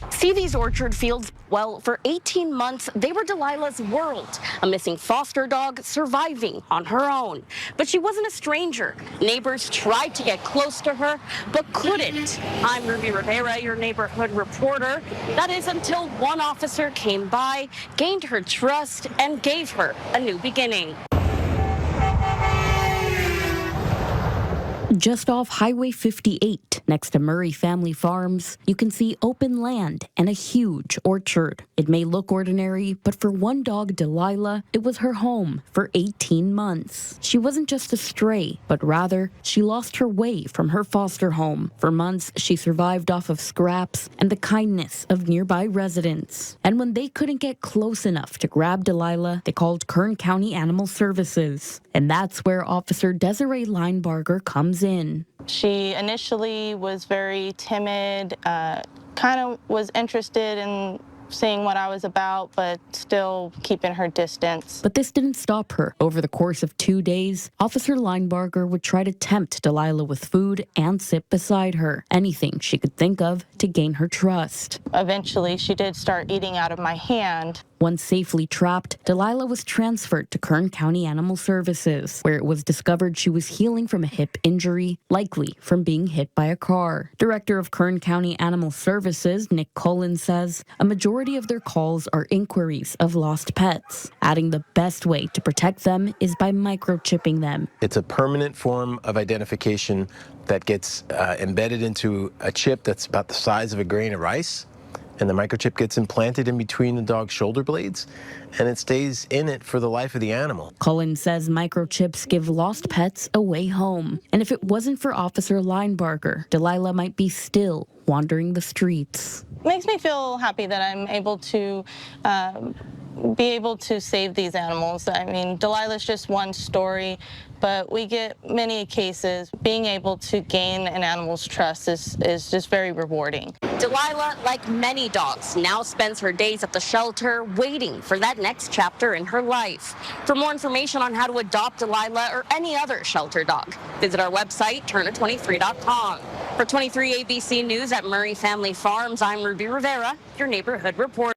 See these orchard fields? Well, for 18 months, they were Delilah's world, a missing foster dog surviving on her own. But she wasn't a stranger. Neighbors tried to get close to her, but couldn't. I'm Ruby Rivera, your neighborhood reporter. That is until one officer came by, gained her trust, and gave her a new beginning. Just off Highway 58, next to Murray Family Farms, you can see open land and a huge orchard. It may look ordinary, but for one dog, Delilah, it was her home for 18 months. She wasn't just a stray, but rather, she lost her way from her foster home. For months, she survived off of scraps and the kindness of nearby residents. And when they couldn't get close enough to grab Delilah, they called Kern County Animal Services. And that's where Officer Desiree Linebarger comes in. She initially was very timid, kind of was interested in seeing what I was about, but still keeping her distance. But this didn't stop her. Over the course of 2 days, Officer Linebarger would try to tempt Delilah with food and sit beside her, anything she could think of to gain her trust. Eventually, she did start eating out of my hand. Once safely trapped, Delilah was transferred to Kern County Animal Services, where it was discovered she was healing from a hip injury, likely from being hit by a car. Director of Kern County Animal Services, Nick Cullen, says a majority of their calls are inquiries of lost pets, adding the best way to protect them is by microchipping them. It's a permanent form of identification that gets embedded into a chip that's about the size of a grain of rice. And the microchip gets implanted in between the dog's shoulder blades, and it stays in it for the life of the animal. Cullen says microchips give lost pets a way home. And if it wasn't for Officer Linebarger, Delilah might be still wandering the streets. It makes me feel happy that I'm able to be able to save these animals. I mean, Delilah's just one story, but we get many cases. Being able to gain an animal's trust is just very rewarding. Delilah, like many dogs, now spends her days at the shelter waiting for that next chapter in her life. For more information on how to adopt Delilah or any other shelter dog, visit our website, turner23.com. For 23 ABC News at Murray Family Farms, I'm Ruby Rivera, your neighborhood reporter.